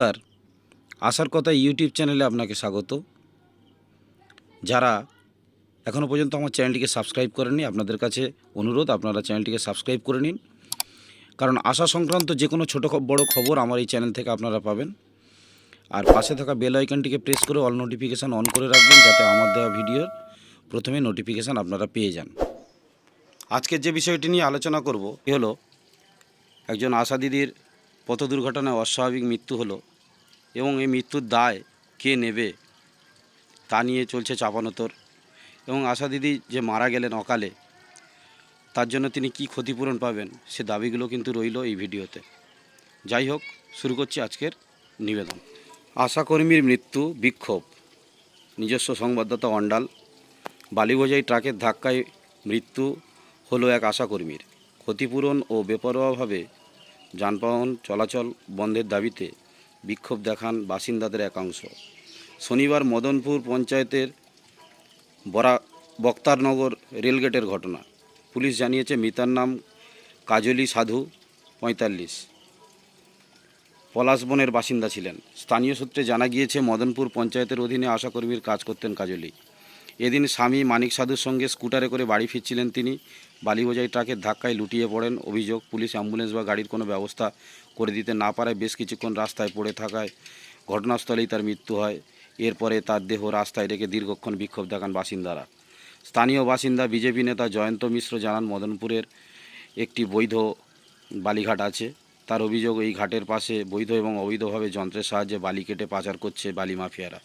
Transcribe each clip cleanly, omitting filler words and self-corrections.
আর আসার কথা ইউটিউব চ্যানেলে আপনাকে স্বাগত। যারা এখনও পর্যন্ত আমার চ্যানেলটিকে সাবস্ক্রাইব করেননি, আপনাদের কাছে অনুরোধ আপনারা চ্যানেলটিকে সাবস্ক্রাইব করে নিন, কারণ আশা সংক্রান্ত যে কোনো ছোটো বড় খবর আমার এই চ্যানেল থেকে আপনারা পাবেন। আর পাশে থাকা বেল আইকনটিকে প্রেস করে অল নোটিফিকেশান অন করে রাখবেন, যাতে আমার দেওয়া ভিডিওর প্রথমে নোটিফিকেশান আপনারা পেয়ে যান। আজকের যে বিষয়টি নিয়ে আলোচনা করব এ হলো একজন আশা দিদির পথ দুর্ঘটনায় অস্বাভাবিক মৃত্যু হলো, এবং এই মৃত্যুর দায় কে নেবে তা নিয়ে চলছে চাপানোতর। এবং আশা দিদি যে মারা গেলেন অকালে, তার জন্য তিনি কি ক্ষতিপূরণ পাবেন সে দাবিগুলো কিন্তু রইল এই ভিডিওতে। যাই হোক, শুরু করছি আজকের নিবেদন। আশাকর্মীর মৃত্যু, বিক্ষোভ। নিজস্ব সংবাদদাতা অন্ডাল। বালিবোঝাই ট্রাকের ধাক্কায় মৃত্যু হলো এক আশাকর্মীর। ক্ষতিপূরণ ও বেপরোয়াভাবে যানবাহন চলাচল বন্ধের দাবিতে বিক্ষোভ দেখান বাসিন্দাদের একাংশ। শনিবার মদনপুর পঞ্চায়েতের বক্তারনগর রেলগেটের ঘটনা। পুলিশ জানিয়েছে মৃতার নাম কাজলি সাধু, 45, পলাশবনের বাসিন্দা ছিলেন। স্থানীয় সূত্রে জানা গিয়েছে মদনপুর পঞ্চায়েতের অধীনে আশাকর্মীর কাজ করতেন কাজলি। এদিন স্বামী মানিক সাধুর সঙ্গে স্কুটারে করে বাড়ি ফিরছিলেন তিনি। বালিবোঝাই ট্রাকের ধাক্কায় লুটিয়ে পড়েন। অভিযোগ, পুলিশ অ্যাম্বুলেন্স বা গাড়ির কোনো ব্যবস্থা করে দিতে না পারায় বেশ কিছুক্ষণ রাস্তায় পড়ে থাকায় ঘটনাস্থলেই তার মৃত্যু হয়। এরপরে তার দেহ রাস্তায় রেখে দীর্ঘক্ষণ বিক্ষোভ দেখান বাসিন্দারা। স্থানীয় বাসিন্দা বিজেপি নেতা জয়ন্ত মিশ্র জানান, মদনপুরের একটি বৈধ বালিঘাট আছে। তার অভিযোগ, এই ঘাটের পাশে বৈধ এবং অবৈধভাবে যন্ত্রের সাহায্যে বালি কেটে পাচার করছে বালি মাফিয়ারা।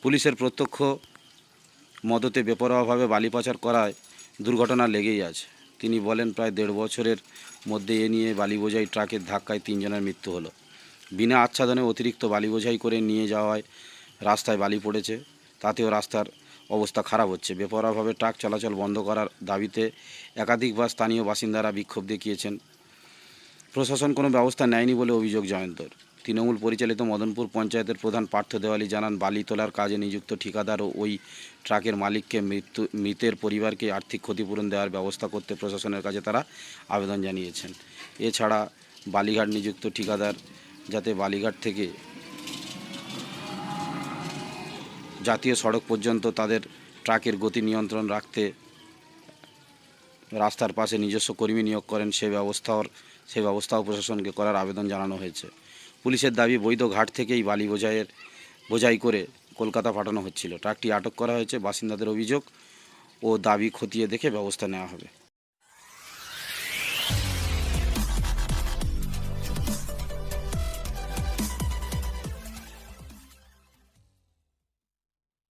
পুলিশের প্রত্যক্ষ মদতে বেপরোয়াভাবে বালি পাচার করায় দুর্ঘটনা লেগেই আছে। তিনি বলেন, প্রায় 1.5 বছরের মধ্যে এ নিয়ে বালিবোঝাই ট্রাকের ধাক্কায় 3 জনের মৃত্যু হলো। বিনা আচ্ছাদনে অতিরিক্ত বালি বোঝাই করে নিয়ে যাওয়ায় রাস্তায় বালি পড়েছে, তাতেও রাস্তার অবস্থা খারাপ হচ্ছে। বেপরোয়াভাবে ট্রাক চলাচল বন্ধ করার দাবিতে একাধিকবার স্থানীয় বাসিন্দারা বিক্ষোভ দেখিয়েছেন। প্রশাসন কোনো ব্যবস্থা নেয়নি বলে অভিযোগ জয়ন্তর। তৃণমূল পরিচালিত মদনপুর পঞ্চায়েতের প্রধান পার্থ দেওয়ালি জানান, বালি তোলার কাজে নিযুক্ত ঠিকাদার ও ওই ট্রাকের মালিককে মৃতের পরিবারকে আর্থিক ক্ষতিপূরণ দেওয়ার ব্যবস্থা করতে প্রশাসনের কাছে তারা আবেদন জানিয়েছেন। এছাড়া বালিঘাট নিযুক্ত ঠিকাদার যাতে বালিঘাট থেকে জাতীয় সড়ক পর্যন্ত তাদের ট্রাকের গতি নিয়ন্ত্রণ রাখতে রাস্তার পাশে নিজস্ব কর্মী নিয়োগ করেন, সে ব্যবস্থাও প্রশাসনকে করার আবেদন জানানো হয়েছে। পুলিশের দাবি, বৈধ ঘাট থেকেই বালি বোঝাই করে কলকাতা পাঠানো হচ্ছিল। ট্রাকটি আটক করা হয়েছে। বাসিন্দাদের অভিযোগ ও দাবি খতিয়ে দেখে ব্যবস্থা নেওয়া হবে।